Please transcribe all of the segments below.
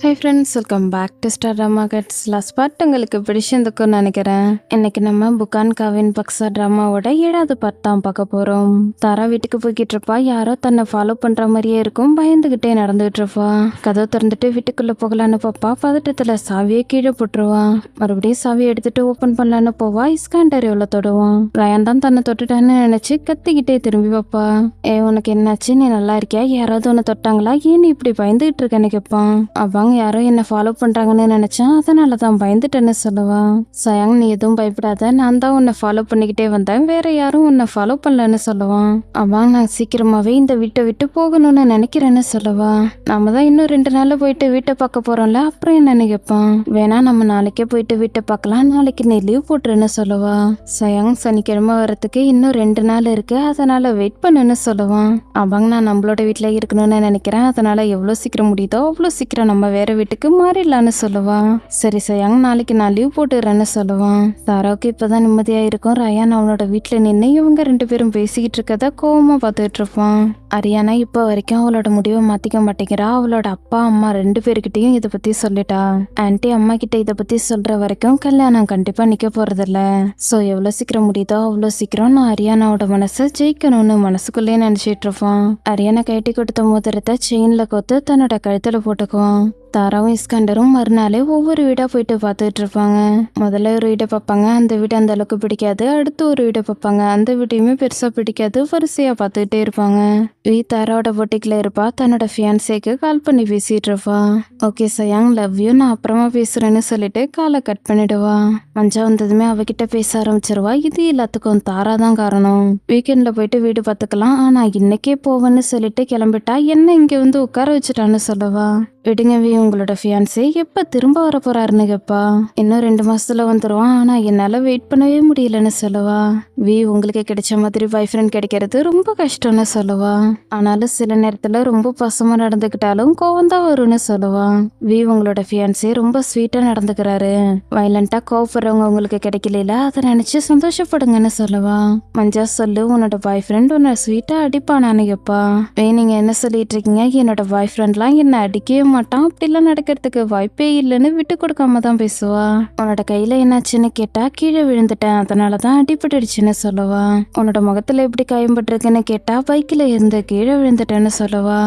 High friends, welcome back to star drama cuts. Last part உங்களுக்கு பிடிச்சிருந்துக்குன்னு நினைக்கிறேன். இன்னைக்கு நம்ம புக்கான் காவின் பக்ஸா ட்ராமாவோட 7வது பார்ட் தான் பார்க்க போகிறோம். தாரா வீட்டுக்கு போய்கிட்டு இருப்பா. யாரோ தன்னை ஃபாலோ பண்ணுற மாதிரியே இருக்கும். பயந்துக்கிட்டே நடந்துகிட்டு இருப்பா. கதவை திறந்துட்டு வீட்டுக்குள்ளே போகலான்னு பாப்பா. பதட்டத்தில் சாவியை கீழே போட்டுருவா. மறுபடியும் சாவியை எடுத்துட்டு ஓப்பன் பண்ணலான்னு போவா. இஸ்காண்டர் எவ்வளோ தொடுவான். ரயான் தான் தன்னை தொட்டுட்டான்னு நினச்சி கத்திக்கிட்டே திரும்பி பாப்பா. உனக்கு என்னாச்சு? நீ நல்லா இருக்கியா? யாராவது உன்னை தொட்டாங்களா? ஏன் நீ இப்படி பயந்துகிட்டு இருக்கேன்னு கேட்பான். அவங்க யாரோ என்ன ஃபாலோ பண்றாங்கன்னு நினைச்சேன், அதனால தான் பயந்துட்டேன்னு சொல்லுவா. சயாங், நீ எதுவும் பயப்படாத, நான் தான் உன்னை ஃபாலோ பண்ணிக்கிட்டே வந்தேன், வேற யாரும் உன்னை ஃபாலோ பண்ணலன்னு சொல்லுவான். அவன் நான் சீக்கிரமாவே இந்த வீட்டை விட்டு போகணும்னு நினைக்கிறேன்னு சொல்லுவா. நாம தான் இன்னும் 2 நாள்ல போயிட்டு வீட்டை பார்க்க போறோம்ல, அப்புறம் என்னன்னு கேட்பான். வேணா நம்ம நாளைக்கே போயிட்டு வீட்டை பார்க்கலாம், நாளைக்கு நீ லீவ் போட்டுருன்னு சொல்லுவா. சயாங், சனிக்கிழமை வரத்துக்கு இன்னும் 2 நாள் இருக்கு, அதனால வெயிட் பண்ணுன்னு சொல்லுவான். அவங்க நான் நம்மளோட வீட்டுல இருக்கணும்னு நினைக்கிறேன், அதனால எவ்வளவு சீக்கிரம் முடியுதோ அவ்வளவு சீக்கிரம் நம்ம வேற வீட்டுக்கு மாறிடலான்னு சொல்லுவான். சரி சயாங், நாளைக்கு நான் லீவ் போட்டுறேன்னு சொல்லுவான். தாராவுக்கு இப்பதான் நிம்மதியா இருக்கும். ரயான் அவனோட வீட்டுல நின்று இவங்க 2 பேரும் பேசிக்கிட்டு இருக்கத கோவமா பார்த்துட்டு இருப்பான். அரியானா இப்ப வரைக்கும் அவளோட முடிவை மாத்திக்க மாட்டேங்கிறா. அவளோட அப்பா அம்மா 2 பேர்கிட்டையும் இதை பத்தி சொல்லிட்டா. ஆன்ட்டி அம்மா கிட்ட இதை பத்தி சொல்ற வரைக்கும் கல்யாணம் கண்டிப்பா நிக்க போறதில்ல. சோ எவ்வளவு சீக்கிரம் முடியுதோ அவ்வளவு சீக்கிரம் நான் அரியானாவோட மனசை ஜெயிக்கணும்னு மனசுக்குள்ளே நினைச்சிட்டு இருப்பான். அரியானா கட்டி கொடுத்த மோதிரத்தை செயின்ல கோத்து தன்னோட கழுத்துல போட்டுக்குவான். தாராவும் இஸ்காண்டரும் மறுநாளே ஒவ்வொரு வீடா போயிட்டு பார்த்துட்டு இருப்பாங்க. முதல்ல ஒரு வீடை பார்ப்பாங்க, அந்த வீடு அந்த அளவுக்கு பிடிக்காது. அடுத்து ஒரு வீடை பார்ப்பாங்க, அந்த வீட்டையுமே பெருசா பிடிக்காது. வரிசையா பார்த்துக்கிட்டே இருப்பாங்க. தாராவோட பொட்டிக்குல இருப்பா. தன்னோட ஃபியான்சேக்கு கால் பண்ணி பேசிட்டு இருப்பா. ஓகே சயாங், லவ் யூ, நான் அப்புறமா பேசுறேன்னு சொல்லிட்டு காலை கட் பண்ணிடுவா. மஞ்சா வந்ததுமே அவகிட்ட பேச ஆரம்பிச்சிருவா. இது எல்லாத்துக்கும் தாரா தான் காரணம். வீக்கெண்ட்ல போயிட்டு வீடு பார்த்துக்கலாம், ஆனா இன்னைக்கே போவேன்னு சொல்லிட்டு கிளம்பிட்டா. என்ன இங்க வந்து உட்கார வச்சுட்டான்னு சொல்லுவா. விடுங்க வி, உங்களோட ஃபியான்சே எப்ப திரும்ப வர போறாருன்னு கேப்பா. இன்னும் 2 மாசத்துல வந்துருவான், ஆனா என்னால வெயிட் பண்ணவே முடியலன்னு சொல்லுவா. வி, உங்களுக்கு கிடைச்ச மாதிரி பாய் ஃப்ரெண்ட் கிடைக்கிறது ரொம்ப கஷ்டம்னு சொல்லுவா. ஆனாலும் சில நேரத்துல ரொம்ப பாசமா நடந்துக்கிட்டாலும் கோவம் தான் வரும்னு சொல்லுவா. வி, உங்களோட ஃபியான்சே ரொம்ப ஸ்வீட்டா நடந்துக்கிறாரு. வயலண்டா கோவப்படுறவங்க உங்களுக்கு கிடைக்கல, அதை நினைச்சு சந்தோஷப்படுங்கன்னு சொல்லுவா. மஞ்சா, சொல்லு, உன்னோட பாய் ஃப்ரெண்ட் உன்னை ஸ்வீட்டா அடிப்பானான்னு கேப்பா. வே, நீங்க என்ன சொல்லிட்டு இருக்கீங்க? என்னோட பாய் ஃப்ரெண்ட்லாம் என்ன அடிக்கவே மாட்டான், அப்படிலாம் நடக்கிறதுக்கு வாய்ப்பே இல்லைன்னு விட்டு கொடுக்காம தான் பேசுவா. உன்னோட கையில என்னாச்சுன்னு கேட்டா, கீழே விழுந்துட்டேன், அதனாலதான் அடிபட்டுடுச்சுன்னு சொல்லுவா. உன்னோட முகத்துல எப்படி காயம்பட்டிருக்குன்னு கேட்டா, பைக்கில இருந்து கீழே விழுந்துட்டேன்னு சொல்லுவா.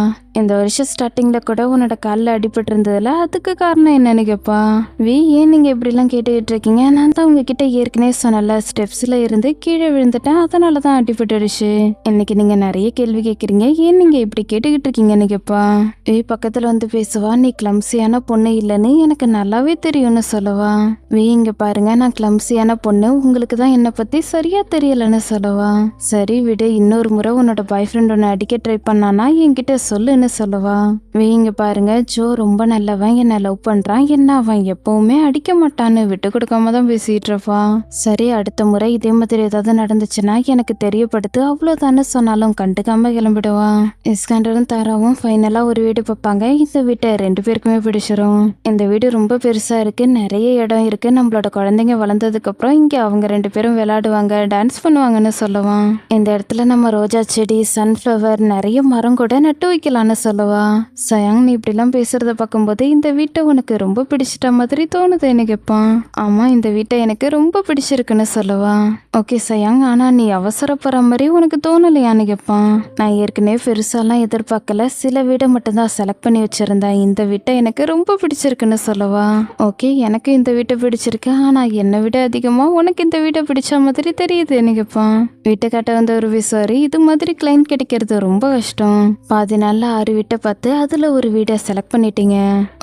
இந்த வருஷம் ஸ்டார்டிங்ல கூட உன்னோட காலில் அடிபட்டு இருந்ததுல அதுக்கு காரணம் என்னன்னு கேப்பா. வி, ஏன் நீங்க இப்படிலாம் கேட்டுக்கிட்டு இருக்கீங்க? நான் தான் உங்ககிட்ட ஏற்கனவே சொன்னல, ஸ்டெப்ஸ்ல இருந்து கீழே விழுந்துட்டேன், அதனாலதான் அடிபட்டுடுச்சு. இன்னைக்கு நீங்க நிறைய கேள்வி கேட்குறீங்க, ஏன் நீங்க இப்படி கேட்டுக்கிட்டு இருக்கீங்கன்னு கேப்பா. வி பக்கத்துல வந்து பேசுவா. நீ கிளம்சியான பொண்ணு இல்லைன்னு எனக்கு நல்லாவே தெரியும்னு சொல்லுவா. வி, இங்க பாருங்க, நான் கிளம்சியான பொண்ணு, உங்களுக்கு தான் என்னை பத்தி சரியா தெரியலன்னு சொல்லுவா. சரி விடு, இன்னொரு முறை உன்னோட பாய் ஃப்ரெண்ட் உன்னை அடிக்க ட்ரை பண்ணானா என்கிட்ட சொல்லுன்னு சொல்லுவா. இங்க பாருங்க, ஜோ ரொம்ப நல்லவன், என்ன லவ் பண்றான், என்ன அவன் எப்பவுமே அடிக்க மாட்டான்னு விட்டு கொடுக்காம தான் பேசிட்டு இருப்பான். சரி, அடுத்த முறை இதே மாதிரி ஏதாவது நடந்துச்சுன்னா எனக்கு தெரியப்படுத்து, அவ்வளவுதானே சொன்னாலும் கண்டுக்காம கிளம்பிடுவான். இஸ்காண்டரும் தாராவும் ஃபைனலா ஒரு வீடு பார்ப்பாங்க. இந்த வீட்டை 2 பேருக்குமே பிடிச்சிரும். இந்த வீடு ரொம்ப பெருசா இருக்கு, நிறைய இடம் இருக்கு. நம்மளோட குழந்தைங்க வளர்ந்ததுக்கு அப்புறம் இங்க அவங்க 2 பேரும் விளையாடுவாங்க, டான்ஸ் பண்ணுவாங்கன்னு சொல்லுவான். இந்த இடத்துல நம்ம ரோஜா செடி, சன்ஃபிளவர், நிறைய மரம் கூட நட்டு வைக்கலான்னு சொல்லுவா. சயாங், நீ இப்படிலாம் பேசுறத பார்க்கும்போது இந்த வீட்டை உனக்கு ரொம்ப பிடிச்சிட்ட மாதிரி தோணுதுன்னு கேட்பான். ஆமா, இந்த வீட்டை எனக்கு ரொம்ப பிடிச்சிருக்குன்னு சொல்லுவா. ஓகே சயாங், ஆனா நீ அவசரப்படுற மாதிரி உனக்கு தோணலையான்னு கேட்பான். நான் ஏற்கனவே பெருசாலாம் எதிர்பார்க்கல, சில வீடை மட்டும்தான் செலக்ட் பண்ணி வச்சிருந்தேன். இந்த வீட்டை எனக்கு ரொம்ப பிடிச்சிருக்குன்னு சொல்லுவா. ஓகே, எனக்கு இந்த வீட்டை பிடிச்சிருக்கு, ஆனா என்னை விட அதிகமா உனக்கு இந்த வீட்டை பிடிச்ச மாதிரி தெரியுதுன்னு கேட்பான். வீட்டை கட்ட வந்த ஒரு விசாரி, இது மாதிரி கிளைண்ட் கிடைக்கிறது ரொம்ப கஷ்டம். பாதி நாள்ல 6 வீட்டை பார்த்து அதுல ஒரு வீடை செலக்ட் பண்ணிட்டீங்க.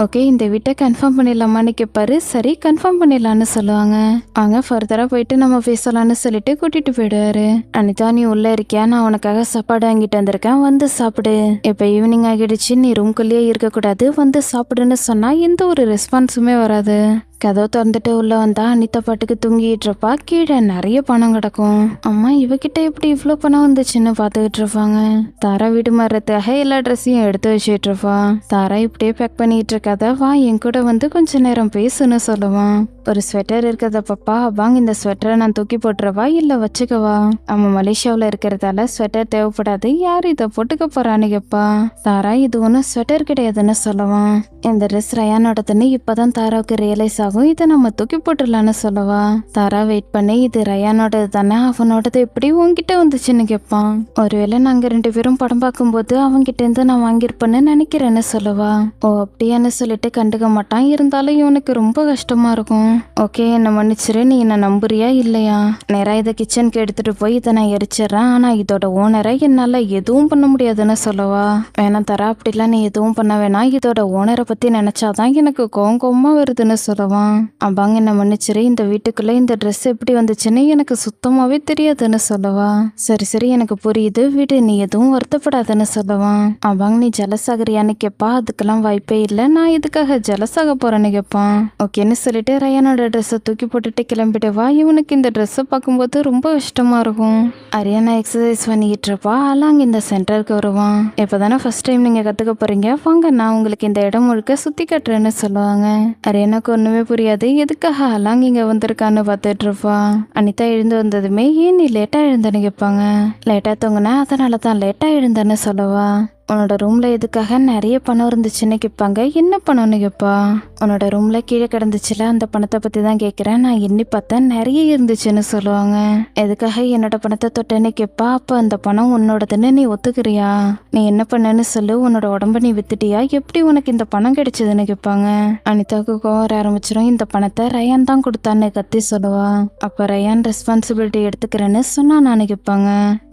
ஓகே, இந்த வீட்டை கன்ஃபார்ம் பண்ணிடலாமான்னு கேட்பாரு. சரி, கன்ஃபார்ம் பண்ணிடலான்னு சொல்லுவாங்க. அவங்க ஃபர்தரா போயிட்டு நம்ம பேசலாம்னு சொல்லிட்டு கூட்டிட்டு போயிடுவாரு. அனிதா, நீ உள்ள இருக்கியா? நான் உனக்காக சாப்பாடு வாங்கிட்டு வந்திருக்கேன், வந்து சாப்பிடு. இப்ப ஈவினிங் ஆகிடுச்சு, நீ ரூம்குள்ளேயே இருக்க கூடாது, வந்து சாப்பிடுன்னு சொன்னா எந்த ஒரு ரெஸ்பான்ஸுமே வராது. கதவு திறந்துட்டு உள்ள வந்தா அனிதா பாட்டுக்கு தூங்கிட்டு இருப்பா. கீழே நிறைய பணம் கிடக்கும். அம்மா இவகிட்ட எப்படி இவ்வளோ பணம் வந்துச்சுன்னு பார்த்துக்கிட்டு இருப்பாங்க. தாரா வீடு மாறுறதுக்காக எல்லா ட்ரெஸ்ஸையும் எடுத்து வச்சுட்டு இருப்பா. தாரா இப்படியே பேக் பண்ணிட்டு இருக்காத, வா என் கூட வந்து கொஞ்ச நேரம் பேசுன்னு சொல்லுவான். ஒரு ஸ்வெட்டர் இருக்கிறத பாப்பா, வாங்க இந்த ஸ்வெட்டரை நான் தூக்கி போட்டுறவா இல்ல வச்சுக்கவா? அவன் மலேசியாவில் இருக்கிறதால ஸ்வெட்டர் தேவைப்படாது, யார் இதை போட்டுக்க போறான்னு கேப்பா. தாரா இது ஒன்றும் ஸ்வெட்டர் கிடையாதுன்னு சொல்லுவான். இந்த ட்ரெஸ் ரயானோடதுன்னு இப்பதான் தாராவுக்கு ரியலைஸ் ஆகும். இதை நம்ம தூக்கி போட்டுடலான்னு சொல்லுவா. தாரா வெயிட் பண்ணி இது ரயானோடது தானே, அவனோடது எப்படி உன்கிட்ட வந்துச்சுன்னு கேட்பான். ஒருவேளை நாங்க 2 பேரும் படம் பார்க்கும்போது அவன்கிட்ட இருந்து நான் வாங்கியிருப்பேன்னு நினைக்கிறேன்னு சொல்லுவா. ஓ அப்படியான்னு சொல்லிட்டு கண்டுக்க மாட்டான். இருந்தாலும் இவனுக்கு ரொம்ப கஷ்டமா இருக்கும். ஓகே என்ன மன்னிச்சிரு, நீ என்ன நம்புறியா இல்லையா? நேரா இதை கிச்சனுக்கு எடுத்துட்டு போய் இதை நான் எரிச்சிடறேன், ஆனா இதோட ஓனரை என்னால எதுவும் பண்ண முடியாதுன்னு சொல்லுவா. வேணாம் தரா, அப்படிலாம் நீ எதுவும் பண்ண வேணாம், இதோட ஓனரை பத்தி நினைச்சாதான் எனக்கு கோவமா வருதுன்னு சொல்லுவான். அப்பாங்க என்ன மன்னிச்சிரு, இந்த வீட்டுக்குள்ள இந்த ட்ரெஸ் எப்படி வந்துச்சுன்னு எனக்கு சுத்தமாவே தெரியாதுன்னு சொல்லுவா. சரி சரி எனக்கு புரியுது வீடு, நீ எதுவும் வருத்தப்படாதுன்னு சொல்லுவான். அப்பாங்க நீ ஜலஸ் ஆகுறியான்னு கேட்பா. அதுக்கெல்லாம் வாய்ப்பே இல்லை, நான் இதுக்காக ஜலஸ் ஆக போறேன்னு கேட்பான். ஓகேன்னு சொல்லிட்டு ரயானோட ட்ரெஸ்ஸை தூக்கி போட்டுட்டு கிளம்பிடுவா. இவனுக்கு இந்த ட்ரெஸ்ஸை பார்க்கும்போது ரொம்ப கஷ்டமா இருக்கும். அரியானா எக்ஸசைஸ் பண்ணிக்கிட்டு இருப்பா. அலாங் இந்த சென்டருக்கு வருவான். இப்பதானே ஃபர்ஸ்ட் டைம் நீங்க கத்துக்க போறீங்க, வாங்க நான் உங்களுக்கு இந்த இடம் முழுக்க சுத்தி காட்டுறேன்னு சொல்லுவாங்க. அரியானாக்கு ஒண்ணுமே புரியாது, எதுக்காக அலாங் இங்க வந்திருக்கான்னு பார்த்துட்டு இருப்பா. அனிதா எழுந்து வந்ததுமே ஏன் நீ லேட்டா எழுந்தன்னு கேட்பாங்க. லேட்டா தூங்குனா அதனால தான் லேட்டா எழுந்தன்னு சொல்லுவா. உன்னோட ரூம்ல எதுக்காக நிறைய பணம் இருந்துச்சுன்னு கேட்பாங்க. என்ன பணம்னு கேட்பா. உன்னோட ரூம்ல கீழே கிடந்துச்சுல அந்த பணத்தை பத்தி தான் கேட்கிறேன், நான் எண்ணி பார்த்தேன் நிறைய இருந்துச்சுன்னு சொல்லுவாங்க. எதுக்காக என்னோட பணத்தை தொட்டேன்னு கேட்பா. அப்ப அந்த பணம் உன்னோடதுன்னு நீ ஒத்துக்கிறியா? நீ என்ன பண்ணன்னு சொல்லு, உன்னோட உடம்ப நீ வித்துட்டியா, எப்படி உனக்கு இந்த பணம் கிடைச்சதுன்னு கேட்பாங்க. அனிதாவுக்கு கோவர ஆரம்பிச்சிடும். இந்த பணத்தை ரயான் தான் கொடுத்தான்னு கத்தி சொல்லுவா. அப்ப ரயான் ரெஸ்பான்சிபிலிட்டி எடுத்துக்கிறேன்னு சொன்னா நானு கேட்பாங்க.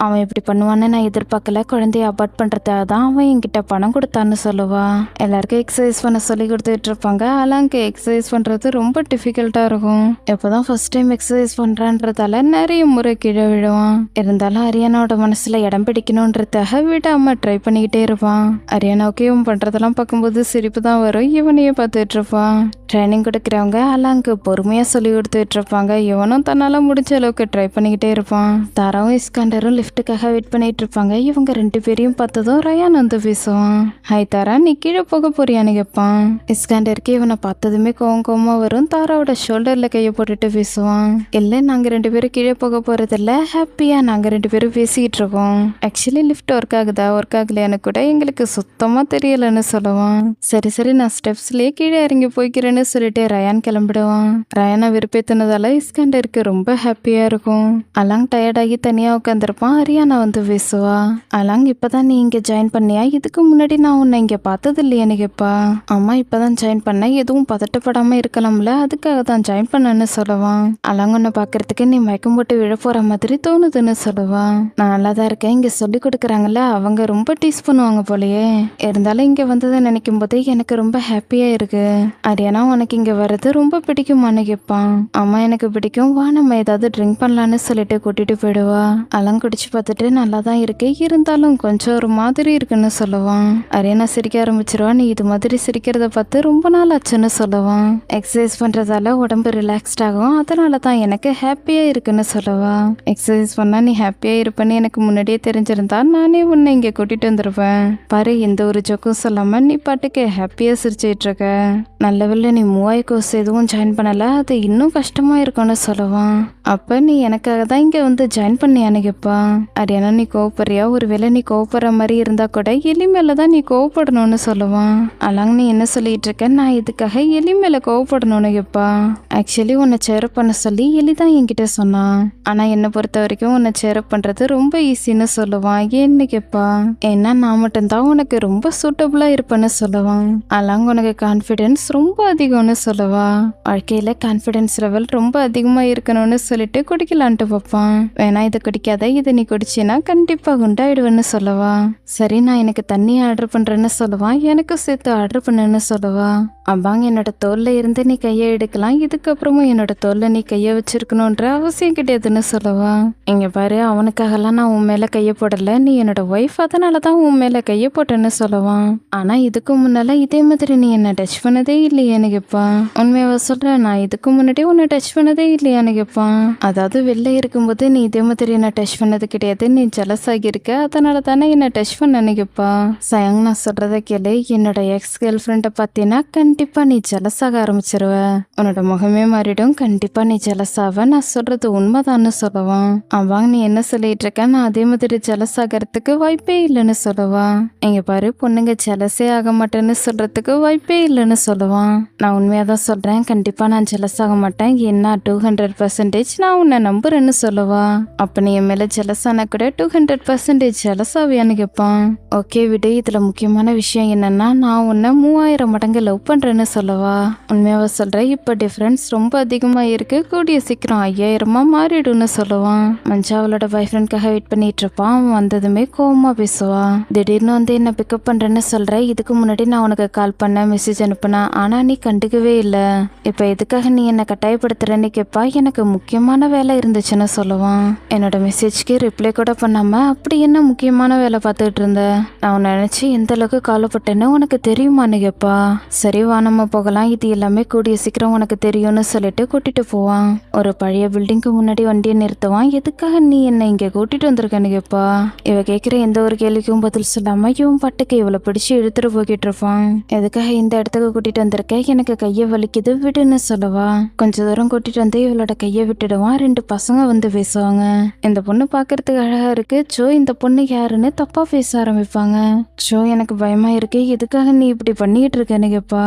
அவன் இப்படி பண்ணுவான்னு நான் எதிர்பார்க்கல, குழந்தைய அபார்ட் பண்றதாக அவன் என்கிட்ட பணம் கொடுத்தான்னு சொல்லுவா. எல்லாருக்கும் எக்ஸசைஸ் பண்ண சொல்லி கொடுத்துட்டு இருப்பாங்க. அலாங்க்கு எக்ஸசைஸ் பண்றது ரொம்ப டிஃபிகல்ட்டா இருக்கும். எப்போதான் ஃபர்ஸ்ட் டைம் எக்ஸசைஸ் பண்றான்றதால நிறைய முறை கீழே விழுவான். இருந்தாலும் அரியானாவோட மனசுல இடம் பிடிக்கணும்ன்றதாக விடாம ட்ரை பண்ணிக்கிட்டே இருப்பான். அரியானாவுக்கு இவன் பண்றதெல்லாம் பார்க்கும்போது சிரிப்பு தான் வரும். இவனையே பார்த்துட்டு இருப்பான். ட்ரைனிங் கொடுக்குறவங்க அலாங்க்கு பொறுமையா சொல்லி கொடுத்துட்டு இருப்பாங்க. இவனும் தன்னால முடிஞ்ச அளவுக்கு ட்ரை பண்ணிக்கிட்டே இருப்பான். தாராவும் இஸ்காண்டரும் லிஃப்ட்டுக்காக வெயிட் பண்ணிட்டு இருப்பாங்க. இவங்க 2 பேரையும் பார்த்ததும் ரயான் வந்து பேசுவான். ஹாய் தாரா, நீ கீழே போக போறியான்னு கேட்பான். இஸ்காண்டருக்கு இவனை பார்த்ததுமே கோவமா வரும். தாராவோட ஷோல்டர்ல கையை போட்டுட்டு பேசுவான். இல்ல நாங்க 2 பேரும் கீழே போக போறதில்ல, ஹாப்பியா நாங்க 2 பேரும் பேசிக்கிட்டு இருக்கோம். ஆக்சுவலி லிஃப்ட் ஒர்க் ஆகுதா ஒர்க் ஆகலையான்னு கூட எங்களுக்கு சுத்தமா தெரியலன்னு சொல்லுவான். சரி சரி நான் ஸ்டெப்ஸ்லயே கீழே இறங்கி போய்க்கிறேன்னு சொல்லிட்டு ரயான் கிளம்பிடுவான். ரயானை விருப்பத்தினதால இஸ்காண்டருக்கு ரொம்ப ஹாப்பியா இருக்கும். அலாங் டயர்டாகி தனியா உட்காந்துருப்பான். அரியானா வந்து பேசுவா. அலாங் இப்பதான் நீ இங்க ஜாயின் பண்ணியா, இதுக்கு முன்னாடி நான் உன்னை இங்க பார்த்தது இல்லையான்னு கேட்பா. அம்மா இப்பதான் ஜாயின் பண்ண, எதுவும் பதட்டப்படாம இருக்கலாம்ல, அதுக்காக தான் ஜாயின் பண்ணன்னு சொல்லுவான். அலாங் உன்னை பாக்குறதுக்கு நீ மயக்கம் போட்டு விழ போற மாதிரி தோணுதுன்னு சொல்லுவான். நான் நல்லா தான் இருக்கேன், இங்க சொல்லி கொடுக்குறாங்கல்ல, அவங்க ரொம்ப டீஸ் பண்ணுவாங்க போலயே. இருந்தாலும் இங்க வந்ததை நினைக்கும் போது எனக்கு ரொம்ப ஹாப்பியா இருக்கு. அரியானா உனக்கு இங்க வர்றது ரொம்ப பிடிக்குமான்னு கேட்பான். அம்மா எனக்கு பிடிக்கும், வா நம்ம ஏதாவது ட்ரிங்க் பண்ணலான்னு சொல்லிட்டு கூட்டிட்டு போயிடுவா. அலாங் குடிச்சு பார்த்துட்டு நல்லா தான் இருக்கு, இருந்தாலும் கொஞ்சம் ஒரு மாதிரி இருக்குன்னு சொல்லுவான். அரியானா சிரிக்க ஆரம்பிச்சிருவா. நீ இது மாதிரி சிரிக்கிறத பார்த்து ரொம்ப நாள் ஆச்சுன்னு சொல்லுவான். எக்ஸசைஸ் பண்றதால உடம்பு ரிலாக்ஸ்ட் ஆகும், அதனால தான் எனக்கு ஹாப்பியா இருக்குன்னு சொல்லுவா. எக்ஸசைஸ் பண்ணா நீ ஹாப்பியா இருப்பேன்னு எனக்கு முன்னாடியே தெரிஞ்சிருந்தா நானே உன்னை இங்க கூட்டிட்டு வந்துருப்பேன். பாரு எந்த ஒரு ஜோக்கும் சொல்லாம நீ பாட்டுக்கு ஹாப்பியா சிரிச்சிட்டு இருக்க. நல்ல வேளை நீ மூவாய் கோர்ஸ் எதுவும் ஜாயின் பண்ணல, அது இன்னும் கஷ்டமா இருக்கும்னு சொல்லுவான். அப்ப நீ எனக்காக தான் இங்க வந்து ஜாயின் பண்ணியான்னு கேட்பா. அரியானா நீ கோவப்படுறியா, ஒருவேளை நீ கோவப்படுற மாதிரி இருந்தா கூட எலி மேல தான் நீ கோவப்படணும்னு சொல்லுவான். அலாங் நீ என்ன சொல்லிட்டு இருக்க, நான் இதுக்காக எலி மேல கோவப்படணும்னு கேட்பா. ஆக்சுவலி உன்னை சேரப் பண்ண சொல்லி எலி தான் என்கிட்ட சொன்னான், ஆனா என்னை பொறுத்த வரைக்கும் உன்னை சேரப் பண்றது ரொம்ப ஈஸின்னு சொல்லுவான். ஏன்னு கேட்பா. ஏன்னா நான் மட்டும்தான் உனக்கு ரொம்ப சூட்டபிளா இருப்பேன்னு சொல்லுவான். அலாங் உனக்கு கான்ஃபிடென்ஸ் ரொம்ப அதிகம்னு சொல்லுவா. வாழ்க்கையில கான்ஃபிடென்ஸ் லெவல் ரொம்ப அதிகமா இருக்கணும்னு சொல்லிட்டு குடிக்கலான்ட்டு பார்ப்பான். வேணா இதை குடிக்காத, இதை நீ குடிச்சினா கண்டிப்பா குண்டாயிடுவேன்னு சொல்லுவா. சரி நான் எனக்கு தண்ணி ஆர்டர் பண்றேன்னு சொல்லுவான். எனக்கு சேர்த்து ஆர்டர் பண்ணுன்னு சொல்லுவா. அப்பாங்க என்னோட தோல்ல இருந்து நீ கையை எடுக்கலாம், இதுக்கப்புறமும் என்னோட தோல்ல நீ கையை வச்சிருக்கணும்ன்ற அவசியம் கிடையாதுன்னு சொல்லுவா. இங்க பாரு அவனுக்காகலாம் நான் உன் மேல கையை போடல, நீ என்னோட ஒய்ஃப், அதனாலதான் உன் மேல கையை போட்டேன்னு சொல்லுவான். ஆனா இதுக்கு முன்னால இதே மாதிரி நீ என்ன டச் பண்ணதே இல்லையான்னு கேட்பான். உண்மையாவ சொல்றேன், நான் இதுக்கு முன்னாடி உன்னை டச் பண்ணதே இல்லையான்னு கேட்பான். அதாவது வெளில இருக்கும்போது நீ இதே மாதிரி என்ன டச் பண்ணது கிடையாது, நீ ஜெலஸ் ஆகியிருக்க, அதனால தானே என்ன டச் பண்ணன்னு கேட்பா. சயங், நான் சொல்றத கேளு, என்னோட எக்ஸ் கேர்ள் ஃப்ரெண்டை பார்த்தீங்கன்னா கண்டிப்பா நீ ஜெலஸ் ஆக ஆரம்பிச்சிருவ, உன்னோட முகமே மாறிடும், கண்டிப்பா நீ ஜெலஸ் ஆவ, நான் சொல்றது உண்மைதான்னு சொல்லுவான். அவன் நீ என்ன சொல்லிட்டு இருக்க, நான் அதே மாதிரி ஜெலஸ் ஆகிறதுக்கு வாய்ப்பே இல்லைன்னு சொல்லுவான். இங்க பாரு, பொண்ணுங்க ஜெலஸே ஆக மாட்டேன்னு சொல்றதுக்கு வாய்ப்பே இல்லைன்னு சொல்லுவான். நான் உண்மையா தான் சொல்றேன், கண்டிப்பா நான் ஜெலஸ் ஆக மாட்டேன், என்ன 200% நான் உன்னை நம்புறேன்னு சொல்லுவா. அப்ப நீ என் மேல ஜெலஸ் ஆனா கூட 200% ஜெலஸ் ஆவியான்னு கேட்பான். ஓகே விடு, இதுல முக்கியமான விஷயம் என்னன்னா நான் உன்னை 3000 மடங்கு லவ் பண்றேன்னு சொல்லுவா. உண்மையாவ சொல்றேன், இப்ப டிஃபரன்ஸ் ரொம்ப அதிகமா இருக்கு, கூடிய சீக்கிரம் 5000 மாறிடும்னு சொல்லுவான். மஞ்சா அவளோட பாய் ஃப்ரெண்ட்காக வெயிட் பண்ணிட்டு இருப்பான். அவன் வந்ததுமே கோவமா பேசுவா. திடீர்னு வந்து என்ன பிக்கப் பண்றேன்னு சொல்ற, இதுக்கு முன்னாடி நான் உனக்கு கால் பண்ண, மெசேஜ் அனுப்புனா, ஆனா நீ கண்டுக்கவே இல்ல, இப்ப எதுக்காக நீ என்ன கட்டாயப்படுத்துறன்னு கேட்பா. எனக்கு முக்கியமான வேலை இருந்துச்சுன்னு சொல்லுவான். என்னோட மெசேஜ்க்கு ரிப்ளை கூட பண்ணாம அப்படி என்ன முக்கியமான வேலை பார்த்துட்டு இருந்த, நான் உன்னை நினைச்சு எந்த அளவுக்கு கவலைப்பட்டேன்னு உனக்கு தெரியுமான்னு கேட்பா. சரி வா நம்ம போகலாம், இது எல்லாமே கூடிய சீக்கிரம் உனக்கு தெரியும்னு சொல்லிட்டு கூட்டிட்டு போவான். ஒரு பழைய பில்டிங்க்கு முன்னாடி வண்டியை நிறுத்துவான். எதுக்காக நீ என்ன இங்க கூட்டிட்டு வந்திருக்கன்னு கேட்பா. இவ கேட்கிற எந்த ஒரு கேள்விக்கும் பதில் சொல்லாம இவன் பட்டுக்கு இவளை பிடிச்சு இழுத்துட்டு போய்கிட்டு இருப்பான். எதுக்காக இந்த இடத்துக்கு கூட்டிட்டு வந்திருக்க, எனக்கு கையை வலிக்குது விடுன்னு சொல்லுவா. கொஞ்ச தூரம் கூட்டிட்டு வந்து இவளோட கையை விட்டுடுவான். 2 பசங்க வந்து பேசுவாங்க. இந்த பொண்ணு பாக்குறதுக்கு அழகா இருக்கு, சோ இந்த பொண்ணு யாருன்னு தப்பா பேச ஆரம்பிப்பாங்க. சோ எனக்கு பயமா இருக்கு, எதுக்காக நீ இப்படி பண்ணிட்டு இருக்கன்னு கேட்பா.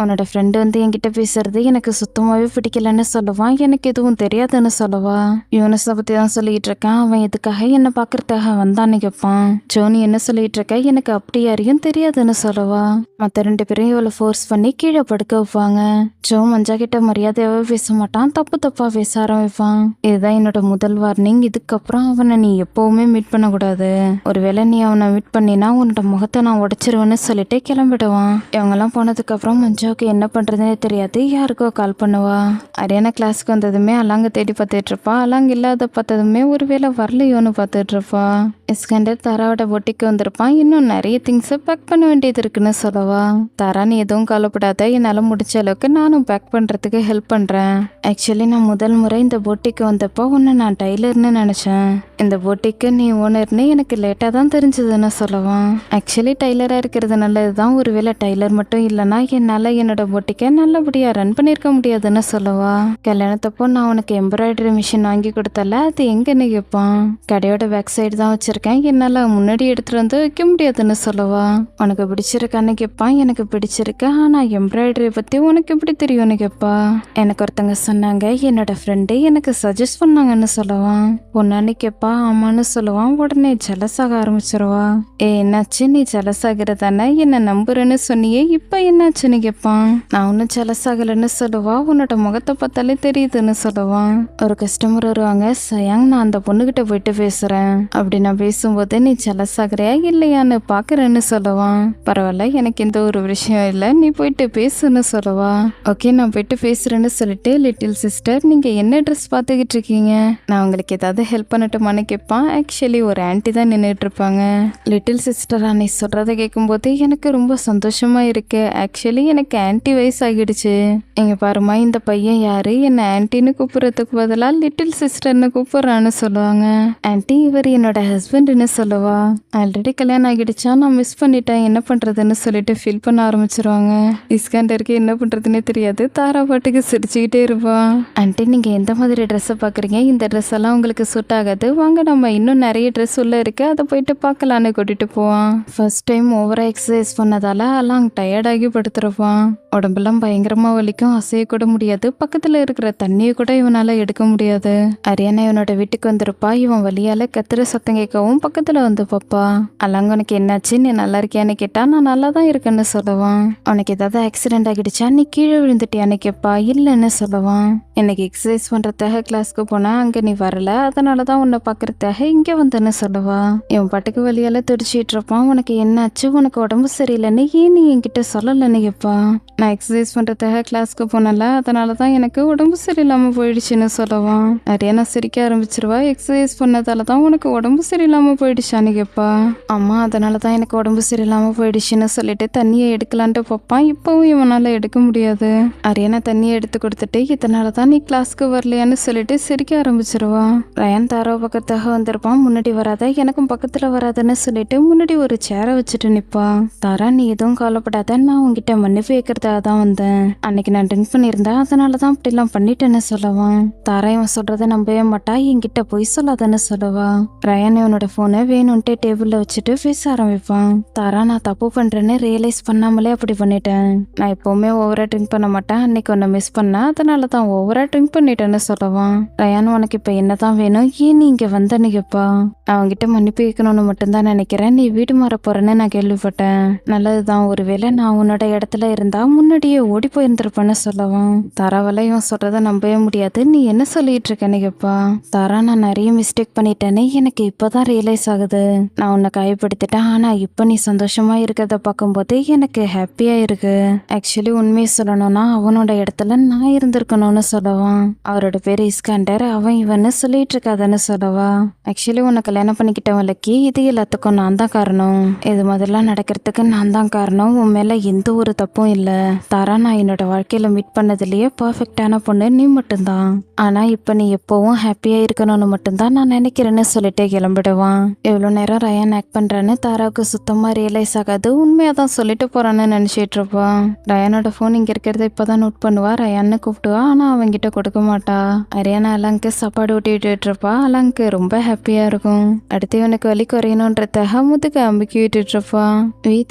உன்னோட ஃப்ரெண்டு வந்து என்கிட்ட பேசுறது எனக்கு சுத்தமாவே பிடிக்கலன்னு சொல்லுவான். எனக்கு எதுவும் தெரியாதுன்னு சொல்லுவா. யூனஸை பத்தி தான் சொல்லிட்டு இருக்கான். அவன் எதுக்காக என்ன பாக்குறதுக்காக வந்தான்னு கேட்பான். ஜோனி என்ன சொல்லிட்டு இருக்க, எனக்கு அப்படி யாரையும் தெரியாதுன்னு சொல்லுவா. மற்ற 2 பேரும் இவளை ஃபோர்ஸ் பண்ணி கீழே படுக்க வைப்பாங்க. ஜோ மஞ்சா கிட்ட மரியாதையாவே பேச மாட்டான், தப்பு தப்பா பேச ஆரம்பிப்பான். இதுதான் என்னோட முதல் வார்னிங், இதுக்கப்புறம் அவனை நீ எப்பவுமே மீட் பண்ணக்கூடாது, ஒருவேளை நீ அவனை மீட் பண்ணினா உன்னோட முகத்தை நான் உடைச்சிருவேன்னு சொல்லிட்டு கிளம்பிடுவான். இவங்கெல்லாம் போனதுக்கு அப்புறம் மஞ்சா என்ன பண்றதுன்னே தெரியாது, யாருக்கோ கால் பண்ணுவா. அரியானா கிளாஸ்க்கு வந்ததுமே அலாங்க தேடி பார்த்துட்டு இருப்பா. அலாங்க இல்லாத பார்த்ததுமே ஒருவேளை வரலையோன்னு பார்த்துட்டு இருப்பா. இஸ்கண்டர் தாராவோட பொட்டிக்கு வந்திருப்பான். இன்னும் நிறைய திங்ஸை பேக் பண்ண வேண்டியது இருக்குன்னு சொல்லுவா. தாரா நீ எதுவும் கவலைப்படாத, என்னால முடிச்ச அளவுக்கு நானும் பேக் பண்றதுக்கு ஹெல்ப் பண்றேன். ஆக்சுவலி நான் முதல் முறை இந்த பொட்டிக்கு வந்தப்போ உன்னை நான் டைலர்னு நினைச்சேன், இந்த பொட்டிக்கு நீ ஓனர்னு எனக்கு லேட்டா தான் தெரிஞ்சதுன்னு சொல்லுவான். ஆக்சுவலி டைலரா இருக்கிறது நல்லதுதான், ஒருவேளை டைலர் மட்டும் இல்லைன்னா என்னால என்னோட பொட்டிக்கை நல்லபடியா ரன் பண்ணிருக்க முடியாதுன்னு சொல்லுவா. கல்யாணத்தப்போ நான் உனக்கு எம்ப்ராய்டரி மிஷின் வாங்கி கொடுத்தல, அது எங்கன்னு கேட்பான். கடையோட பேக் சைடு தான் வச்சிருக்கேன், என்னால முன்னாடி எடுத்துட்டு வந்து வைக்க முடியாதுன்னு சொல்லுவா. உனக்கு பிடிச்சிருக்கான்னு கேட்பான். எனக்கு பிடிச்சிருக்கு, ஆனா எம்ப்ராய்டரி பத்தி உனக்கு எப்படி தெரியும்னு கேட்பா. எனக்கு ஒருத்தங்க சொன்னாங்க, என்னோட ஃப்ரெண்டு எனக்கு சஜஸ்ட் பண்ணாங்கன்னு சொல்லுவான். பொண்ணான்னு கேட்பா. ஆமான்னு சொல்லுவான். உடனே ஜெலஸாக ஆரம்பிச்சிருவா. என்னாச்சு, நீ ஜெலஸ் ஆகிறதானே, என்ன நம்புறேன்னு சொன்னியே, இப்ப என்னாச்சுன்னு கேட்பான். நான் ஒன்னும் ஜெலஸ் ஆகலன்னு சொல்லுவா. உன்னோட முகத்தை பார்த்தாலே தெரியுதுன்னு சொல்லுவான். ஒரு கஸ்டமர் வருவாங்க. சயாங், நான் அந்த பொண்ணுகிட்ட போயிட்டு பேசுறேன், அப்படி நான் பேசும்போது நீ ஜெலஸ் ஆகுறியா இல்லையான்னு பாக்குறேன்னு சொல்லுவான். பரவாயில்ல, எனக்கு எந்த ஒரு விஷயம் இல்லை, நீ போயிட்டு பேசுன்னு சொல்லுவா. ஓகே நான் போயிட்டு பேசுறேன்னு சொல்லிட்டு, லிட்டில் சிஸ்டர் நீங்க என்ன ட்ரெஸ் பார்த்துக்கிட்டு இருக்கீங்க, நான் உங்களுக்கு ஏதாவது ஹெல்ப் பண்ணட்டுமான்னு கேட்பான். ஆக்சுவலி ஒரு ஆன்டி தான் நின்றுட்டு இருப்பாங்க. லிட்டில் சிஸ்டரா, நீ சொல்றதை கேட்கும்போது எனக்கு ரொம்ப சந்தோஷமா இருக்கு. ஆக்சுவலி எனக்கு ஆன்டி வயசு ஆகிடுச்சு. இங்க பாருமா, இந்த பையன் யாரு, என்ன ஆன்டின்னு கூப்பிடுறதுக்கு பதிலா லிட்டில் சிஸ்டர்னு கூப்பிடுறான்னு சொல்லுவாங்க. ஆன்டி, இவர் என்னோட ஹஸ்பண்ட்னு சொல்லுவா. ஆல்ரெடி கல்யாணம் ஆகிடுச்சா, நான் மிஸ் பண்ணிட்டேன், என்ன பண்றதுன்னு சொல்லிட்டு ஃபீல் பண்ண ஆரம்பிச்சிருவாங்க. இஸ்கண்டருக்கு என்ன பண்றதுன்னே தெரியாது. தாரா பாட்டுக்கு சிரிச்சுக்கிட்டே இருப்பா. ஆன்டி, நீங்க எந்த மாதிரி ட்ரெஸ்ஸை பாக்குறீங்க, இந்த ட்ரெஸ் எல்லாம் உங்களுக்கு சூட் ஆகாது, வாங்க நம்ம இன்னும் நிறைய ட்ரெஸ் உள்ள இருக்கு, அதை போயிட்டு பார்க்கலான்னு கூட்டிட்டு போவான். ஃபர்ஸ்ட் டைம் ஓவரா எக்ஸசைஸ் பண்ணதால அலாம் டயர்டாகி படுத்துருப்பான். உடம்பெல்லாம் பயங்கரமா வலிக்கும், அசையக்கூட முடியாது, பக்கத்துல இருக்கிற தண்ணியை கூட இவனால எடுக்க முடியாது. அரியானா இவனோட வீட்டுக்கு வந்திருப்பா. இவன் வலியால கத்துற சத்தம் கேட்கவும் பக்கத்துல வந்து பாப்பா. அலாங்க, உனக்கு என்னாச்சு, நீ நல்லா இருக்கியான்னு கேட்டா, நான் நல்லா தான் இருக்கேன்னு சொல்லுவான். உனக்கு ஏதாவது ஆக்சிடென்ட் ஆகிடுச்சா, நீ கீழே விழுந்துட்டியான்னு கேட்பா. இல்லைன்னு சொல்லுவான். இன்னைக்கு எக்ஸசைஸ் பண்றதுக்காக கிளாஸ்க்கு போனா அங்க நீ வரல, அதனாலதான் உன்னை பாக்குறதுக்காக இங்க வந்தேன்னு சொல்லுவா. இவன் பாட்டுக்கு வலியால துடிச்சிட்டு இருப்பான். உனக்கு என்னாச்சு, உனக்கு உடம்பு சரியில்லைன்னு ஏன் நீ என்கிட்ட சொல்லலன்னு கேட்பா. நான் எக்ஸசைஸ் பண்ணுறதுக்காக கிளாஸ்க்கு போனல, அதனால தான் எனக்கு உடம்பு சரியில்லாமல் போயிடுச்சுன்னு சொல்லுவான். நிறைய நான் சிரிக்க ஆரம்பிச்சிருவா. எக்ஸசைஸ் பண்ணதால தான் உனக்கு உடம்பு சரியில்லாமல் போயிடுச்சான்னு கேட்பா. அம்மா அதனால தான் எனக்கு உடம்பு சரியில்லாமல் போயிடுச்சுன்னு சொல்லிட்டு தண்ணியை எடுக்கலான்ட்டு பார்ப்பான். இப்போவும் இவனால் எடுக்க முடியாது. அரியனா தண்ணியை எடுத்து கொடுத்துட்டு இதனால தான் நீ கிளாஸ்க்கு வரலையான்னு சொல்லிட்டு சிரிக்க ஆரம்பிச்சிருவா. ரயான் தாரா பக்கத்தாக வந்திருப்பான். முன்னாடி வராத, எனக்கும் பக்கத்தில் வராதுன்னு சொல்லிட்டு முன்னாடி ஒரு சேரை வச்சுட்டு நிற்பா. தாரா நீ எதுவும் கவலைப்படாத, நான் உங்ககிட்ட மன்னிப்பு கேட்கறதாக தான் வந்தேன். அன்னைக்கு நான் ட்ரிங்க் பண்ணியிருந்தேன், அதனால தான் அப்படிலாம் பண்ணிட்டேன்னு சொல்லுவான். தாரா இவன் சொல்றத நம்பவே மாட்டா. என்கிட்ட பொய் சொல்லாதன்னு சொல்லுவா. ரயான் இவனோட போனை வேணும்ட்டு டேபிள்ல வச்சுட்டு பேச ஆரம்பிப்பான். தாரா நான் தப்பு பண்றேன்னு ரியலைஸ் பண்ணாமலே அப்படி பண்ணிட்டேன். நான் எப்பவுமே ஓவரா ட்ரிங்க் பண்ண மாட்டேன். அன்னைக்கு ஒன்னு மிஸ் பண்ண, அதனால தான் ஓவரா ட்ரிங்க் பண்ணிட்டேன்னு சொல்லுவான். ரயான் உனக்கு இப்ப என்னதான் வேணும், ஏன் நீ இங்க வந்தன்னு கேப்பா. நான் உங்ககிட்ட மன்னிப்பு கேட்கணும்னு மட்டும்தான் நினைக்கிறேன். நீ வீடு மாற போறேன்னு நான் கேள்விப்பட்டேன். நல்லதுதான். ஒருவேளை நான் உன்னோட இடத்துல இருந்தா முன்னாடியே ஓடி போயிருந்திருப்பேன்னு சொல்லுவான். தாராவால இவன் சொல்றத நம்பவே முடியாது. நீ என்ன சொல்லிட்டு இருக்கேன்னு கேப்பா. தாரா நான் நிறைய மிஸ்டேக் பண்ணிட்டேன்னு எனக்கு இப்பதான் ரியலைஸ் ஆகுது. நான் உன்னை காயப்படுத்திட்டேன். ஆனா இப்ப நீ சந்தோஷமா இருக்கிறத பார்க்கும்போது எனக்கு ஹாப்பியா இருக்கு. ஆக்சுவலி உண்மையை சொல்லணும்னா அவனோட இடத்துல நான் இருந்திருக்கணும்னு சொல்லுவான். அவரோட பேரு இஸ்காண்டர். அவன் இவன்னு சொல்லிட்டு இருக்காதன்னு சொல்லுவா. ஆக்சுவலி உன்னை கல்யாணம் பண்ணிக்கிட்டவன் லக்கி. இது எல்லாத்துக்கும் நான் தான் காரணம். இது முதல்ல நடக்கிறதுக்கு நான் தான் காரணம். உன் மேல எந்த ஒரு தப்பும் இல்ல. தாரா நான் என்னோட வாழ்க்கையில மீட் பண்ணதுலயே பர்ஃபெக்டான பொண்ணு நீ மட்டும்தான். ஆனா இப்ப நீ எப்பவும் ஹாப்பியா இருக்கணும்னு மட்டும்தான் நான் நினைக்கிறேன்னு சொல்லிட்டு கிளம்பிடுவான். எவ்வளவு நேரம் ரயான் ஆக்ட் பண்றான்னு தாராவுக்கு சுத்தமா ரியலைஸ் ஆகாது. உண்மையாதான் சொல்லிட்டு போறான்னு நினைச்சிட்டு இருப்பான். ரயானோட போன் இங்க இருக்கிறத இப்பதான் நோட் பண்ணுவா. ரயான்னு கூப்பிடுவா. ஆனா அவன்கிட்ட கொடுக்க மாட்டா. அரியானா அலங்கு சாப்பாடு ஊட்டி விட்டுட்டு இருப்பா. அலங்கு ரொம்ப ஹாப்பியா இருக்கும். அடுத்து இவனுக்கு வலி குறையணுன்றதாக முதுக அம்பிக்கி விட்டுட்டு இருப்பா.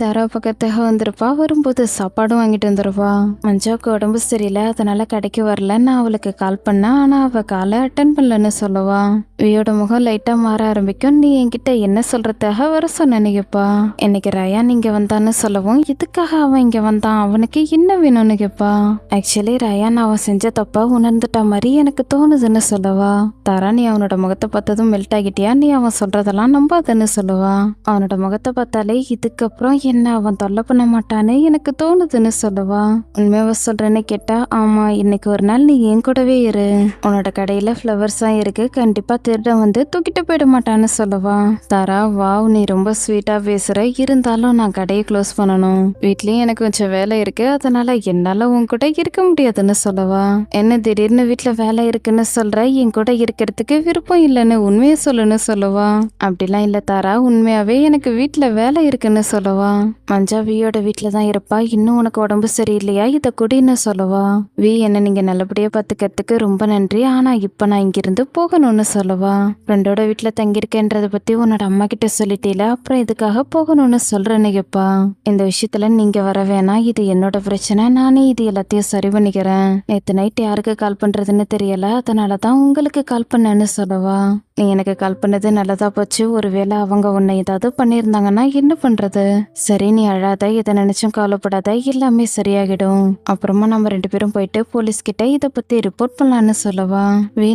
தாரா பக்கத்தாக வந்திருப்பா. வரும்போது சாப்பாடும் வாங்கிட்டு வந்துருவா. மஞ்சாவுக்கு உடம்பு சரியில்லை, அதனால கடைக்கு வரல. நான் அவளுக்கு கால் பண்ணேன். ஆனா அவ காலை அட்டன் பண்ணலன்னு சொல்லுவா. வியோட முகம் லைட்டா மாற ஆரம்பிக்கும். நீ என்கிட்ட என்ன சொல்றதாக வர சொன்னேன்னு கேப்பா. இன்னைக்கு ரயான் இங்க வந்தான்னு சொல்லவும் எதுக்காக அவன் இங்க வந்தான், அவனுக்கு என்ன வேணும்னு கேப்பா. ஆக்சுவலி ரயான் அவன் செஞ்ச தப்ப உணர்ந்துட்ட மாதிரி எனக்கு தோணுதுன்னு சொல்லுவா. தாரா நீ அவனோட முகத்தை பார்த்ததும் மெல்ட் ஆகிட்டியா, நீ அவன் சொல்றதெல்லாம் நம்பாதுன்னு சொல்லுவா. அவனோட முகத்தை பார்த்தாலே இதுக்கப்புறம் என்ன அவன் தொல்லை பண்ண மாட்டான்னு எனக்கு தோணுதுன்னு சொல்லுவா. உண்மையாவ சொல்றேன்னு கேட்டா ஆமா, இன்னைக்கு ஒரு நாள் நீ என் கூடவே இரு. உன்னோட கடையில ஃப்ளவர்ஸா இருக்கு, கண்டிப்பா திருட வந்து தூக்கிட்டு போயிட மாட்டான்னு சொல்லுவா. தாரா வாவ் நீ ரொம்ப ஸ்வீட்டா பேசுற, இருந்தாலும் நான் கடையை க்ளோஸ் பண்ணணும். வீட்லயும் எனக்கு கொஞ்சம் வேலை இருக்கு, அதனால என்னால உன் கூட இருக்க முடியாதுன்னு சொல்லுவா. என்ன திடீர்னு வீட்டுல வேலை இருக்குன்னு சொல்ற, என் கூட இருக்கிறதுக்கு விருப்பம் இல்லைன்னு உண்மையை சொல்லுன்னு சொல்லுவா. அப்படிலாம் இல்ல தாரா, உண்மையாவே எனக்கு வீட்டுல வேலை இருக்குன்னு சொல்லுவா. மஞ்சா வியோட வீட்டுல தான் இருப்பா. இன்னும் உனக்கு உடம்பு சரியில்லையா, இத குடின்னு சொல்லுவா. வி என்ன நீங்க நல்லபடியா பாத்துக்கிறதுக்கு ரொம்ப நன்றி, ஆனா இப்ப நான் இங்கிருந்து போகணும்னு சொல்லுவா. ஃப்ரெண்டோட வீட்டுல தங்கியிருக்கேன்றத பத்தி உன்னோட அம்மா கிட்ட சொல்லிட்டீல, அப்புறம் இதுக்காக போகணும்னு சொல்றேன்னு கேப்பா. இந்த விஷயத்துல நீங்க வர வேணாம், இது என்னோட பிரச்சனை, நானே இது எல்லாத்தையும் சரி பண்ணிக்கிறேன். நேத்து நைட் யாருக்கு கால் பண்றதுன்னு தெரியல, அதனாலதான் உங்களுக்கு கால் பண்ணேன்னு சொல்லுவா. நீ எனக்கு கால் பண்ணது நல்லதா போச்சு. ஒருவேளை அவங்க உன்னை ஏதாவது பண்ணியிருந்தாங்கன்னா என்ன பண்றது? சரி நீ அழாத, இதை நினைச்சும் கவலைப்படாத, எல்லாமே சரியாகிடும். அப்புறமா நம்ம 2 பேரும் போயிட்டு போலீஸ் கிட்ட இதை பத்தி ரிப்போர்ட் பண்ணலான்னு சொல்லவா.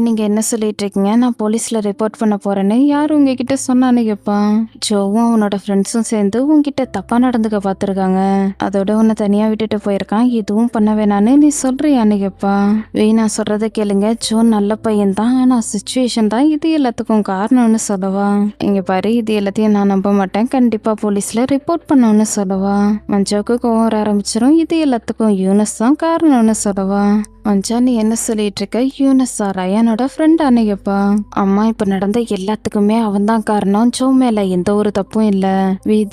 நீங்க என்ன சொல்லிட்டு இருக்கீங்க, நான் போலீஸ்ல ரிப்போர்ட் பண்ண போறேன்னு யாரும் உங்ககிட்ட சொன்னான்னு கேட்பான். ஜோவும் அவனோட ஃப்ரெண்ட்ஸும் சேர்ந்து உங்ககிட்ட தப்பா நடந்துக்க பார்த்துருக்காங்க, அதோட உன்னை தனியா விட்டுட்டு போயிருக்கான், எதுவும் பண்ண வேணான்னு நீ சொல்றியான்னு கேட்பா. நான் சொல்றத கேளுங்க, ஜோ நல்ல பையன் தான், ஆனா சுச்சுவேஷன் தான் இது எல்லாத்துக்கும் காரணம்னு சொல்லவா. இங்க பாரு, இது எல்லாத்தையும் நான் நம்ப மாட்டேன், கண்டிப்பா போலீஸ்ல ரிப்போர்ட் பண்ணணும்னு சொல்லவா. மஞ்சாவுக்கு கோவம் வர ஆரம்பிச்சிடும். இது எல்லாத்துக்கும் யூனஸ் தான் காரணம்னு சொல்லவா. மஞ்சா நீ என்ன சொல்லிட்டு இருக்க, யூனஸா ரயானோட ஃப்ரெண்டான்னு கேப்பா. அம்மா இப்ப நடந்த எல்லாத்துக்குமே அவன் தான் காரணம், ஜோ மேல எந்த ஒரு தப்பும் இல்ல.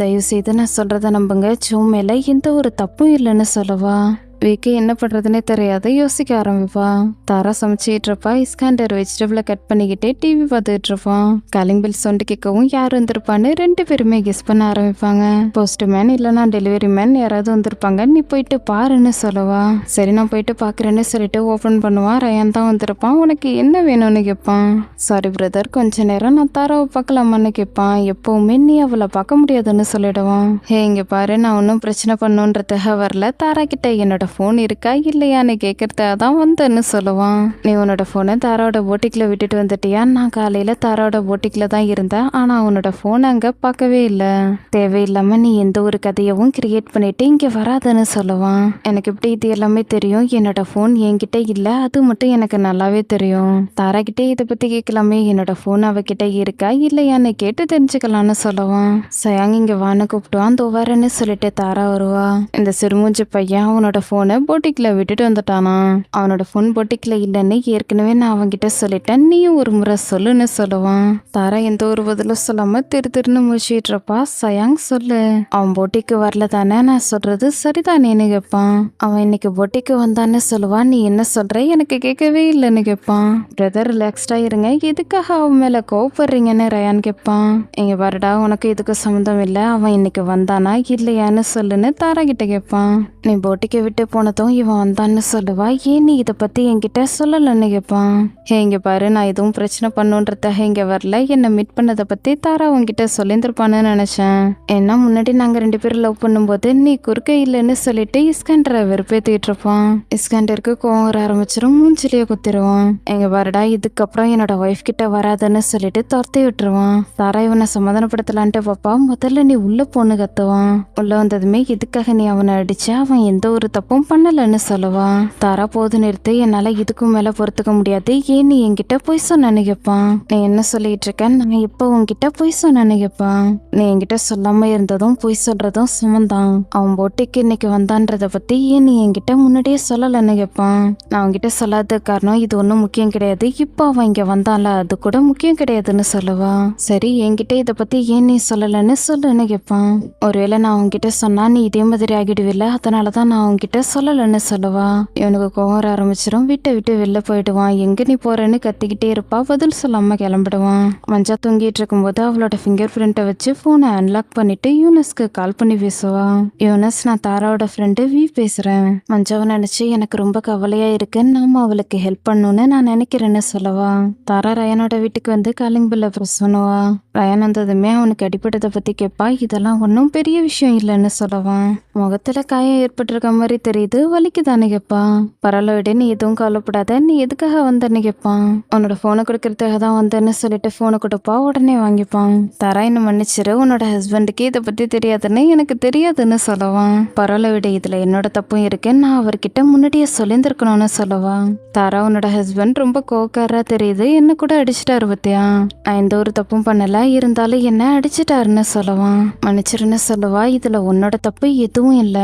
தயவு செய்து நான் சொல்றத நம்புங்க, ஜோ மேல எந்த ஒரு தப்பும் இல்லைன்னு சொல்லவா. வீக்கு என்ன பண்றதுன்னே தெரியாது யோசிக்க ஆரம்பிப்பா. தாரா சமைச்சிட்டு இருப்பா. இஸ்காண்டர் வெஜிடபிளை கட் பண்ணிக்கிட்டே டிவி பார்த்துட்டு இருப்பான். காலிங் பெல் சவுண்ட் கேட்கவும் யார் வந்திருப்பான்னு 2 பேருமே கெஸ் பண்ண ஆரம்பிப்பாங்க. போஸ்ட்மேன் இல்லைன்னா டெலிவரி மேன் யாராவது வந்திருப்பாங்க, நீ போயிட்டு பாருன்னு சொல்லவா. சரி நான் போயிட்டு பாக்குறேன்னு சொல்லிட்டு ஓபன் பண்ணுவான். ரயான் தான் வந்திருப்பான். உனக்கு என்ன வேணும்னு கேட்பான். சாரி பிரதர், கொஞ்ச நேரம் நான் தாராவை பார்க்கலாமான்னு கேட்பான். எப்பவுமே நீ அவளை பார்க்க முடியாதுன்னு சொல்லிடுவான். இங்க பாரு, நான் ஒன்னும் பிரச்சனை பண்ணுன்றதுக்காக வரல, தாரா கிட்ட என்னோட ஃபோன் இருக்கா இல்லையான்னு கேட்கறதுக்காக தான் வந்தேன்னு சொல்லுவான். நீ உன்னோட ஃபோனை தாராவோட போட்டிக்கில் விட்டுட்டு வந்துட்டியா? நான் காலையில் தாராவோட போட்டிக்கில் தான் இருந்தேன், ஆனால் உன்னோட ஃபோனை அங்கே பார்க்கவே இல்லை. தேவையில்லாமல் நீ எந்த ஒரு கதையவும் கிரியேட் பண்ணிட்டு இங்கே வராதுன்னு சொல்லுவான். எனக்கு இப்படி இது எல்லாமே தெரியும். என்னோட ஃபோன் என்கிட்ட இல்லை, அது மட்டும் எனக்கு நல்லாவே தெரியும். தாரா கிட்டே இதை பற்றி கேட்கலாமே, என்னோட ஃபோன் அவகிட்ட இருக்கா இல்லையான்னு கேட்டு தெரிஞ்சுக்கலான்னு சொல்லுவான். சயாங் இங்கே வான்னு கூப்பிட்டுவான். அந்த வரேன்னு சொல்லிட்டு தாரா வருவா. இந்த சிறுமூஞ்சி பையன் அவனோட ஃபோனை போட்டிக்கில் விட்டுட்டு வந்துட்டானா? அவனோட ஃபோன் போட்டிக்கில் இல்லைன்னு ஏற்கனவே நான் அவன்கிட்ட சொல்லிட்டேன், நீயும் ஒரு முறை சொல்லுன்னு சொல்லுவான். தாரா எந்த ஒரு பதிலும் சொல்லாம திருன்னு முடிச்சிட்டு இருப்பா. சயாங் சொல்லு, அவன் போட்டிக்கு வரல தானே? நான் சொல்றது சரிதானேன்னு கேட்பான். அவன் இன்னைக்கு போட்டிக்கு வந்தான்னு சொல்லுவான். நீ என்ன சொல்ற? எனக்கு கேட்கவே இல்லைன்னு கேட்பான். பிரதர் ரிலாக்ஸ்டா இருங்க, எதுக்காக அவன் மேல கோவப்படுறீங்கன்னு ரயான் கேட்பான். இங்க வரடா, உனக்கு இதுக்கு சம்மந்தம் இல்லை. அவன் இன்னைக்கு வந்தானா இல்லையான்னு சொல்லுன்னு தாரா கிட்ட கேட்பான். நீ போட்டிக்கு விட்டு போனதும் இவன் வந்தான்னு சொல்லுவா. ஏன் நீ இதை பத்தி என்கிட்ட சொல்லலன்னு கேட்பான். இங்க பாரு, நான் எதுவும் பிரச்சனை பண்ணுன்றதாக இங்க வரல. என்னை மீட் பண்ணதை பத்தி தாரா உன்கிட்ட சொல்லியிருந்திருப்பான்னு நினைச்சேன். ஏன்னா முன்னாடி நாங்க 2 பேரும் லவ் பண்ணும்போது நீ குறுக்க இல்லைன்னு சொல்லிட்டு இஸ்கண்டரை வெறுப்பேத்திட்டு இருப்பான். இஸ்கண்டருக்கு கோவம் வர ஆரம்பிச்சிடும், மூஞ்சிலேயே குத்திடுவான். எங்க பாருடா, இதுக்கப்புறம் என்னோட ஒய்ஃப் கிட்ட வராதுன்னு சொல்லிட்டு துரத்தி விட்டுருவான். தாரா இவனை சமாதானப்படுத்தலான்ட்டு பாப்பா. முதல்ல நீ உள்ள போன்னு கத்துவான். உள்ள வந்ததுமே எதுக்காக நீ அவனை அடிச்ச? அவன் எந்த ஒரு தப்பும் பண்ணலன்னு சொல்லுவான். தாரா போது நிறுத்து, என்னால இதுக்கும் மேல பொறுத்துக்க முடியாது. ஏன் நீ என்கிட்ட பொய் சொன்னு கேட்பான். நீ என்ன சொல்லிட்டு இருக்க? நான் எப்போ உன்கிட்ட பொய் சொன்னு கேட்பான். நீ என்கிட்ட சொல்லாம இருந்ததும் பொய் சொல்றதும் சுமந்தான். அவன் போட்டிக்கு இன்னைக்கு வந்தான்றத பத்தி ஏன் நீ என்கிட்ட முன்னாடியே சொல்லலன்னு கேட்பான். நான் அவன்கிட்ட சொல்லாத காரணம் இது ஒன்றும் முக்கியம் கிடையாது. இப்போ அவன் இங்க வந்தான்ல, அது கூட முக்கியம் கிடையாதுன்னு சொல்லுவா. சரி, என்கிட்ட இதை பத்தி ஏன் நீ சொல்லலன்னு சொல்லுன்னு கேட்பான். ஒருவேளை நான் அவன்கிட்ட சொன்னா நீ இதே மாதிரி ஆகிடுவில்ல, அதனாலதான் நான் அவன்கிட்ட சொல்லலன்னு சொல்லுவா. இவனுக்கு கோவம் வர ஆரம்பிச்சிடும். வீட்டை விட்டு வெளில போயிடுவான். எங்க நீ போறேன்னு கத்திக்கிட்டே இருப்பா. பதில் சொல்லாம கிளம்பிடுவான். மஞ்சா தூங்கிட்டு இருக்கும்போது அவளோட ஃபிங்கர் பிரிண்ட்டை வச்சு போனை அன்லாக் பண்ணிட்டு யூனஸ்க்கு கால் பண்ணி பேசுவா. யூனஸ், நான் தாராவோட ஃப்ரெண்டு வி பேசுறேன். மஞ்சாவை நினைச்சு எனக்கு ரொம்ப கவலையா இருக்கு, நாம அவளுக்கு ஹெல்ப் பண்ணணும்னு நான் நினைக்கிறேன்னு சொல்லுவா. தாரா ரயானோட வீட்டுக்கு வந்து காலிங் பில்ல ப்ரெஸ் பண்ணுவா. ரயான் வந்ததுமே அவனுக்கு அடிப்பட்டதை பத்தி கேட்பா. இதெல்லாம் ஒன்றும் பெரிய விஷயம் இல்லைன்னு சொல்லுவான். முகத்துல காயம் ஏற்பட்டிருக்க மாதிரி தெரியுது, வலிக்குதான்னு கேட்பான். பரவாயில்ல, நீ எதுவும் கவலைப்படாத, நீ எதுக்காக வந்தன்னு கேட்பான். உன்னோட போனை கொடுக்கறதுக்காக தான் வந்தேன்னு சொல்லிட்டு போனை கொடுப்பா. உடனே வாங்கிப்பான். தாரா என்ன மன்னிச்சிரு, உன்னோட ஹஸ்பண்டுக்கு இதை பத்தி தெரியாதுன்னு எனக்கு தெரியாதுன்னு சொல்லுவான். பரவாயில்ல, இதுல என்னோட தப்பும் இருக்கு, நான் அவர்கிட்ட முன்னாடியே சொல்லியிருந்திருக்கணும்னு சொல்லுவான். தாரா, உன்னோட ஹஸ்பண்ட் ரொம்ப கோவக்காரரா தெரியுது, என்ன கூட அடிச்சிட்டாரு பத்தியா? நான் எந்த ஒரு தப்பும் பண்ணல, இருந்தாலும் என்ன அடிச்சிட்டாருன்னு சொல்லுவான். மன்னிச்சிருன்னு சொல்லுவா. இதுல உன்னோட தப்பு எதுவும் இல்ல,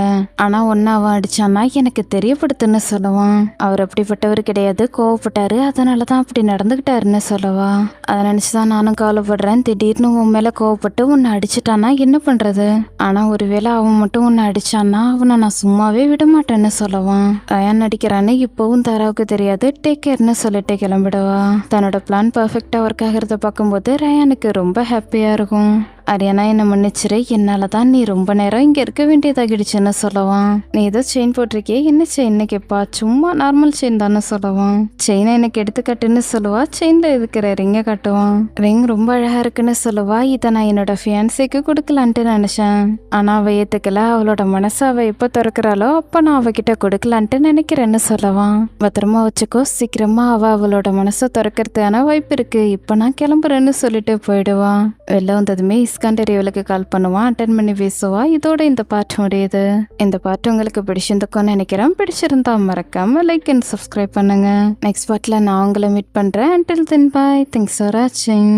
ஆனா ஒன்னு அவன் அடிச்சானா எனக்கு தெரியப்படுத்துன்னு சொல்லுவான். அவர் அப்படிப்பட்டவர் கிடையாது, கோவப்பட்டாரு, அதனாலதான் அப்படி நடந்துகிட்டாருன்னு சொல்லுவா. அதை நினைச்சுதான் நானும் கவலைப்படுறேன். திடீர்னு உன் மேல கோவப்பட்டு உன்னை அடிச்சிட்டானா என்ன பண்றது? ஆனா ஒருவேளை அவன் மட்டும் உன்னை அடிச்சானா அவனை நான் சும்மாவே விட மாட்டேன்னு சொல்லுவான். ரயான் நடிக்கிறான்னு இப்பவும் தாராவுக்கு தெரியாது. டேக் கேர்னு சொல்லிட்டு கிளம்பிடுவா. தன்னோட பிளான் பர்ஃபெக்டா ஒர்க் ஆகிறத பார்க்கும்போது ரயானுக்கு ரொம்ப ஹாப்பியா இருக்கும். அரியானா என்ன மன்னிச்சிரு, என்னாலதான் நீ ரொம்ப நேரம் இங்க இருக்க வேண்டியதாகிடுச்சுன்னு சொல்லுவான். நீ ஏதோ செயின் போட்டிருக்கியே, என்ன செயின்னு கேட்பா. சும்மா நார்மல் செயின் தானே சொல்லுவான். செயினை எனக்கு எடுத்துக்கட்டுன்னு சொல்லுவா. செயின்ல இருக்கிற ரிங்கை காட்டுவான். ரிங் ரொம்ப அழகா இருக்குன்னு சொல்லுவா. இதை நான் என்னோட ஃபியான்சிக்கு கொடுக்கலான்ட்டு நினைச்சேன், ஆனா அவ ஏத்துக்கல. அவளோட மனசை அவ எப்ப திறக்கிறாளோ அப்ப நான் அவகிட்ட கொடுக்கலான்ட்டு நினைக்கிறேன்னு சொல்லுவான். பத்திரமா வச்சுக்கோ, சீக்கிரமா அவளோட மனசை திறக்கிறதுக்கான வாய்ப்பு இருக்கு, இப்ப நான் கிளம்புறேன்னு சொல்லிட்டு போயிடுவான். வெளில வந்ததுமே இஸ்கண்டர் இவளுக்கு கால் பண்ணுவான். அட்டன் பண்ணி பேசுவா. இதோட இந்த பாட்டு முடியுது. இந்த பாட்டு உங்களுக்கு பிடிச்சிருந்துக்கும்னு நினைக்கிறேன். பிடிச்சிருந்தா மறக்காம லைக் அண்ட் சப்ஸ்கிரைப் பண்ணுங்க. நெக்ஸ்ட் பாட்டில் நான் உங்களை மீட் பண்றேன். until then bye, thanks for watching.